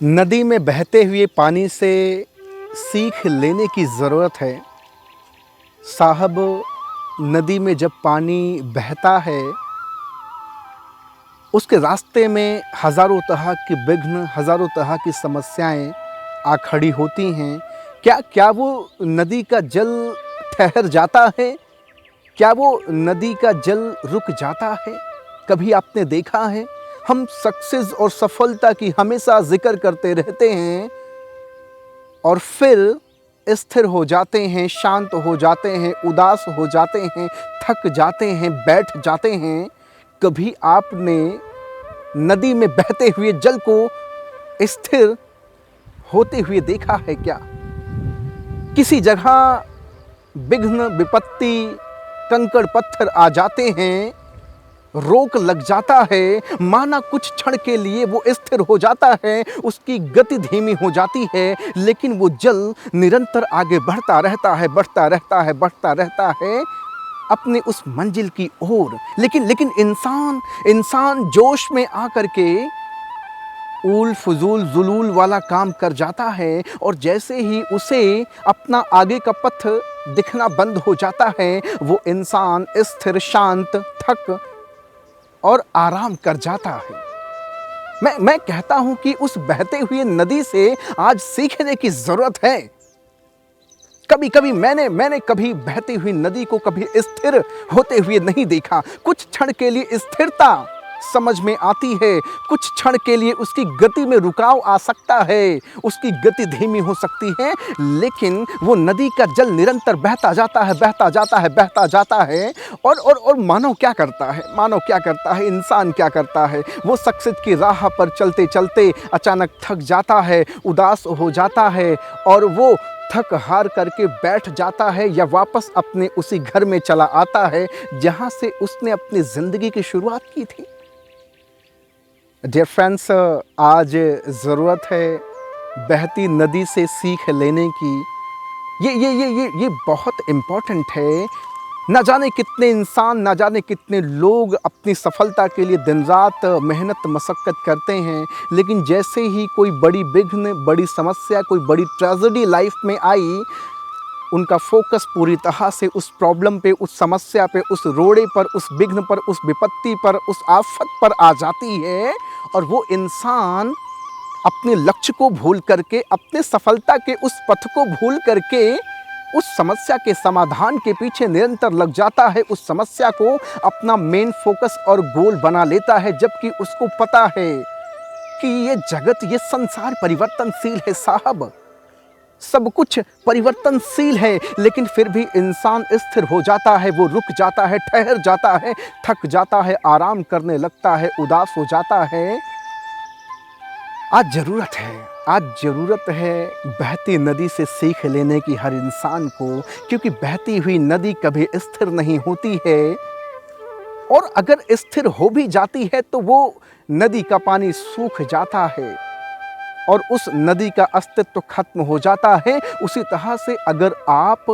नदी में बहते हुए पानी से सीख लेने की ज़रूरत है। साहब, नदी में जब पानी बहता है, उसके रास्ते में हज़ारों तरह के विघ्न, हज़ारों तरह की समस्याएं आ खड़ी होती हैं। क्या वो नदी का जल ठहर जाता है? क्या वो नदी का जल रुक जाता है? कभी आपने देखा है? हम सक्सेस और सफलता की हमेशा जिक्र करते रहते हैं और फिर स्थिर हो जाते हैं, शांत हो जाते हैं, उदास हो जाते हैं, थक जाते हैं, बैठ जाते हैं। कभी आपने नदी में बहते हुए जल को स्थिर होते हुए देखा है क्या? किसी जगह विघ्न, विपत्ति, कंकड़ पत्थर आ जाते हैं, रोक लग जाता है, माना कुछ क्षण के लिए वो स्थिर हो जाता है, उसकी गति धीमी हो जाती है, लेकिन वो जल निरंतर आगे बढ़ता रहता है, बढ़ता रहता है, बढ़ता रहता है अपने उस मंजिल की ओर। लेकिन इंसान जोश में आकर के ऊल फजूल जुलूल वाला काम कर जाता है और जैसे ही उसे अपना आगे का पथ दिखना बंद हो जाता है, वो इंसान स्थिर, शांत, थक और आराम कर जाता है। मैं कहता हूं कि उस बहते हुए नदी से आज सीखने की जरूरत है। कभी कभी मैंने कभी बहती हुई नदी को कभी स्थिर होते हुए नहीं देखा। कुछ क्षण के लिए स्थिरता समझ में आती है, कुछ क्षण के लिए उसकी गति में रुकाव आ सकता है, उसकी गति धीमी हो सकती है, लेकिन वो नदी का जल निरंतर बहता जाता है, बहता जाता है, बहता जाता है। और मानव क्या करता है, इंसान क्या करता है? वो सक्सेस की राह पर चलते चलते अचानक थक जाता है, उदास हो जाता है और वो थक हार करके बैठ जाता है या वापस अपने उसी घर में चला आता है जहां से उसने अपनी जिंदगी की शुरुआत की थी। डियर फ्रेंड्स, आज ज़रूरत है बहती नदी से सीख लेने की। ये बहुत इम्पोर्टेंट है। न जाने कितने इंसान, न जाने कितने लोग अपनी सफलता के लिए दिन रात मेहनत मशक्क़त करते हैं, लेकिन जैसे ही कोई बड़ी विघ्न, बड़ी समस्या, कोई बड़ी ट्रेजेडी लाइफ में आई, उनका फोकस पूरी तरह से उस प्रॉब्लम पे, उस समस्या पे, उस रोड़े पर, उस विघ्न पर, उस विपत्ति पर, उस आफत पर आ जाती है और वो इंसान अपने लक्ष्य को भूल करके, अपने सफलता के उस पथ को भूल करके उस समस्या के समाधान के पीछे निरंतर लग जाता है, उस समस्या को अपना मेन फोकस और गोल बना लेता है, जबकि उसको पता है कि ये जगत, ये संसार परिवर्तनशील है साहब, सब कुछ परिवर्तनशील है। लेकिन फिर भी इंसान स्थिर हो जाता है, वो रुक जाता है, ठहर जाता है, थक जाता है, आराम करने लगता है, उदास हो जाता है। आज ज़रूरत है बहती नदी से सीख लेने की हर इंसान को, क्योंकि बहती हुई नदी कभी स्थिर नहीं होती है और अगर स्थिर हो भी जाती है तो वो नदी का पानी सूख जाता है और उस नदी का अस्तित्व खत्म हो जाता है। उसी तरह से अगर आप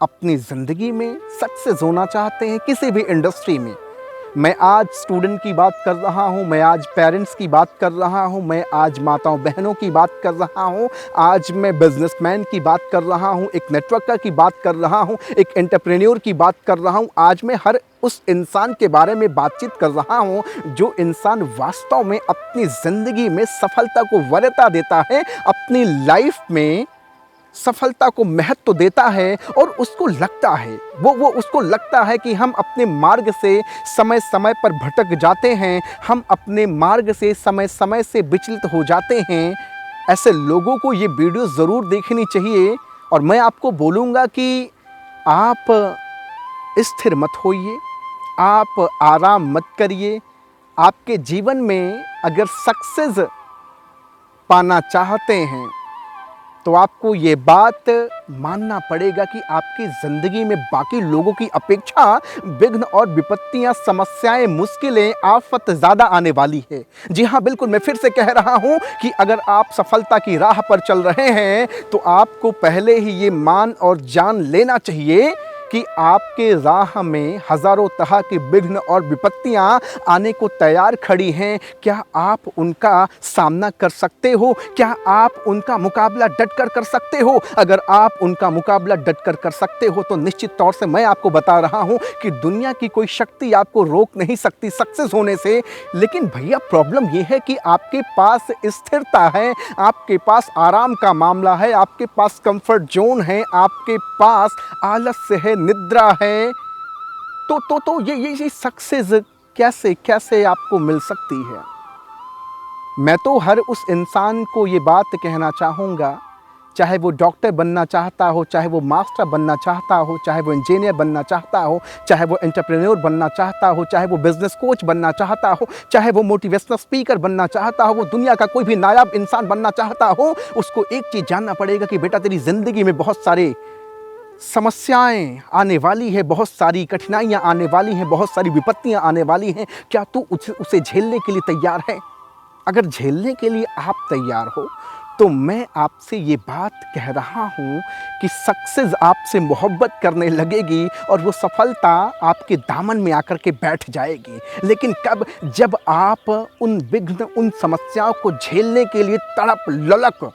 अपनी ज़िंदगी में सक्सेस होना चाहते हैं किसी भी इंडस्ट्री में, मैं आज स्टूडेंट की बात कर रहा हूँ, मैं आज पेरेंट्स की बात कर रहा हूँ, मैं आज माताओं बहनों की बात कर रहा हूँ, आज मैं बिजनेसमैन की बात कर रहा हूँ, एक नेटवर्कर की बात कर रहा हूँ, एक एंटरप्रेन्योर की बात कर रहा हूँ। आज मैं हर उस इंसान के बारे में बातचीत कर रहा हूँ जो इंसान वास्तव में अपनी ज़िंदगी में सफलता को वरीयता देता है, अपनी लाइफ में सफलता को महत्व देता है और उसको लगता है, वो उसको लगता है कि हम अपने मार्ग से समय समय पर भटक जाते हैं, हम अपने मार्ग से समय समय से विचलित हो जाते हैं। ऐसे लोगों को ये वीडियो ज़रूर देखनी चाहिए और मैं आपको बोलूँगा कि आप स्थिर मत होइए, आप आराम मत करिए। आपके जीवन में अगर सक्सेस पाना चाहते हैं तो आपको ये बात मानना पड़ेगा कि आपकी ज़िंदगी में बाकी लोगों की अपेक्षा विघ्न और विपत्तियां, समस्याएं, मुश्किलें, आफत ज़्यादा आने वाली है। जी हाँ, बिल्कुल, मैं फिर से कह रहा हूँ कि अगर आप सफलता की राह पर चल रहे हैं तो आपको पहले ही ये मान और जान लेना चाहिए कि आपके राह में हज़ारों तरह के विघ्न और विपत्तियां आने को तैयार खड़ी हैं, क्या आप उनका सामना कर सकते हो? क्या आप उनका मुकाबला डटकर कर सकते हो? अगर आप उनका मुकाबला डटकर कर सकते हो तो निश्चित तौर से मैं आपको बता रहा हूं कि दुनिया की कोई शक्ति आपको रोक नहीं सकती सक्सेस होने से। लेकिन भैया प्रॉब्लम यह है कि आपके पास स्थिरता है, आपके पास आराम का मामला है, आपके पास कंफर्ट जोन है, आपके पास आलस्य है, निद्रा है। तो ये सक्सेस कैसे कैसे आपको मिल सकती है? मैं तो हर उस इंसान को ये बात कहना चाहूँगा, चाहे वो डॉक्टर बनना चाहता हो, चाहे वो मास्टर बनना चाहता हो, चाहे वो इंजीनियर बनना चाहता हो, चाहे वो एंटरप्रेन्योर बनना चाहता हो, चाहे वो बिजनेस कोच बनना चाहता हो, चाहे वो मोटिवेशनल स्पीकर बनना चाहता हो, वो दुनिया का कोई भी नायाब इंसान बनना चाहता हो, उसको एक चीज़ जानना पड़ेगा कि बेटा तेरी ज़िंदगी में बहुत सारे समस्याएं आने वाली है, बहुत सारी कठिनाइयां आने वाली हैं, बहुत सारी विपत्तियां आने वाली हैं। क्या तू उसे झेलने के लिए तैयार है? अगर झेलने के लिए आप तैयार हो तो मैं आपसे ये बात कह रहा हूँ कि सक्सेस आपसे मोहब्बत करने लगेगी और वो सफलता आपके दामन में आकर के बैठ जाएगी। लेकिन कब? जब आप उन विघ्न, उन समस्याओं को झेलने के लिए तड़प ललक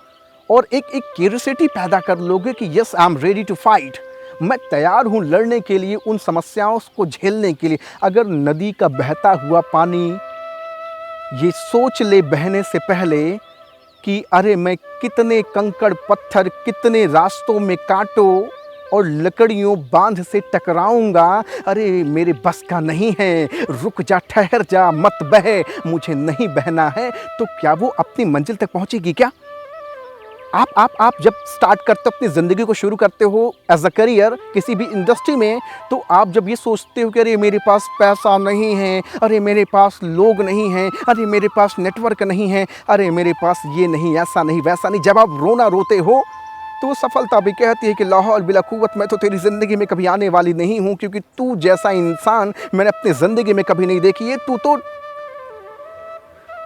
और एक क्यूरियोसिटी पैदा कर लोगे कि yes I am ready to fight, मैं तैयार हूँ लड़ने के लिए, उन समस्याओं को झेलने के लिए। अगर नदी का बहता हुआ पानी ये सोच ले बहने से पहले कि अरे मैं कितने कंकड़ पत्थर, कितने रास्तों में कांटों और लकड़ियों बांध से टकराऊंगा, अरे मेरे बस का नहीं है, रुक जा, ठहर जा, मत बह, मुझे नहीं बहना है, तो क्या वो अपनी मंजिल तक पहुंचेगी क्या? आप जब स्टार्ट करते हो, अपनी ज़िंदगी को शुरू करते हो एज अ करियर किसी भी इंडस्ट्री में, तो आप जब ये सोचते हो कि अरे मेरे पास पैसा नहीं है, अरे मेरे पास लोग नहीं हैं, अरे मेरे पास नेटवर्क नहीं है, अरे मेरे पास ये नहीं, ऐसा नहीं, वैसा नहीं, जब आप रोना रोते हो तो वो सफलता भी कहती है कि ला हौल बिला कुव्वत, मैं तो तेरी ज़िंदगी में कभी आने वाली नहीं हूँ, क्योंकि तू जैसा इंसान मैंने अपनी ज़िंदगी में कभी नहीं देखी है। तू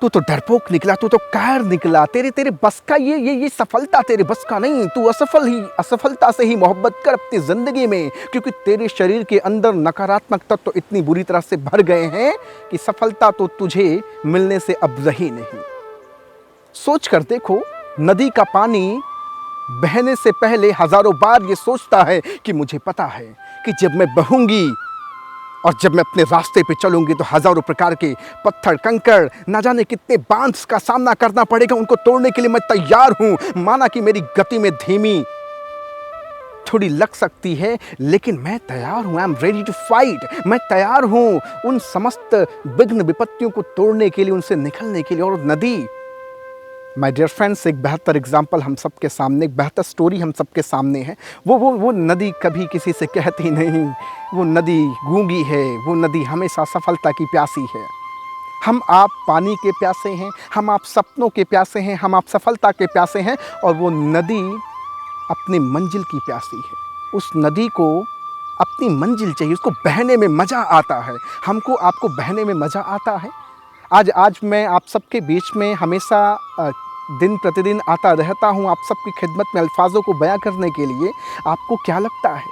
तो डरपोक निकला, तू तो कायर निकला, तेरे बस का ये सफलता तेरे बस का नहीं। तू असफलता से ही मोहब्बत कर अपनी ज़िंदगी में, क्योंकि तेरे शरीर के अंदर नकारात्मक तत्व तो इतनी बुरी तरह से भर गए हैं कि सफलता तो तुझे मिलने से अब रही नहीं। सोच कर देखो, नदी का पानी बहने से पहले हज़ारों बार ये सोचता है कि मुझे पता है कि जब मैं बहूंगी और जब मैं अपने रास्ते पे चलूंगी तो हज़ारों प्रकार के पत्थर, कंकड़, ना जाने कितने बांध का सामना करना पड़ेगा, उनको तोड़ने के लिए मैं तैयार हूं। माना कि मेरी गति में धीमी थोड़ी लग सकती है, लेकिन मैं तैयार हूं, I am ready to fight. मैं तैयार हूं उन समस्त विघ्न विपत्तियों को तोड़ने के लिए, उनसे निकलने के लिए। और नदी, माय डियर फ्रेंड्स, एक बेहतर एग्जाम्पल हम सबके सामने, एक बेहतर स्टोरी हम सबके सामने है। वो नदी कभी किसी से कहती नहीं, वो नदी गूंगी है, वो नदी हमेशा सफलता की प्यासी है। हम आप पानी के प्यासे हैं, हम आप सपनों के प्यासे हैं, हम आप सफलता के प्यासे हैं, और वो नदी अपनी मंजिल की प्यासी है। उस नदी को अपनी मंजिल चाहिए, उसको बहने में मज़ा आता है। हमको आपको बहने में मज़ा आता है। आज मैं आप सबके बीच में हमेशा दिन प्रतिदिन आता रहता हूँ आप सबकी खिदमत में अल्फाजों को बयां करने के लिए। आपको क्या लगता है,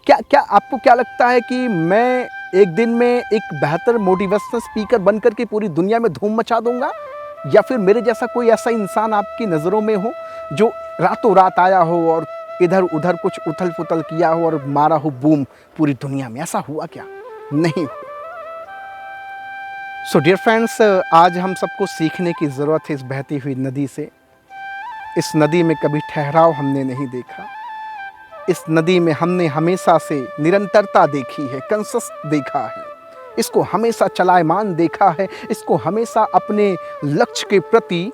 क्या आपको क्या लगता है कि मैं एक दिन में एक बेहतर मोटिवेशनल स्पीकर बनकर के पूरी दुनिया में धूम मचा दूंगा, या फिर मेरे जैसा कोई ऐसा इंसान आपकी नज़रों में हो जो रातों रात आया हो और इधर उधर कुछ उथल पुथल किया हो और मारा हो बूम पूरी दुनिया में? ऐसा हुआ क्या? नहीं हुआ। सो डियर फ्रेंड्स, आज हम सबको सीखने की ज़रूरत है इस बहती हुई नदी से। इस नदी में कभी ठहराव हमने नहीं देखा, इस नदी में हमने हमेशा से निरंतरता देखी है, कंसिस्ट देखा है, इसको हमेशा चलायमान देखा है, इसको हमेशा अपने लक्ष्य के प्रति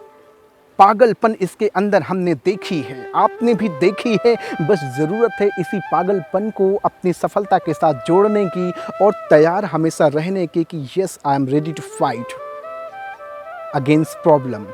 पागलपन इसके अंदर हमने देखी है, आपने भी देखी है। बस ज़रूरत है इसी पागलपन को अपनी सफलता के साथ जोड़ने की और तैयार हमेशा रहने की कि yes I am ready to fight against problem.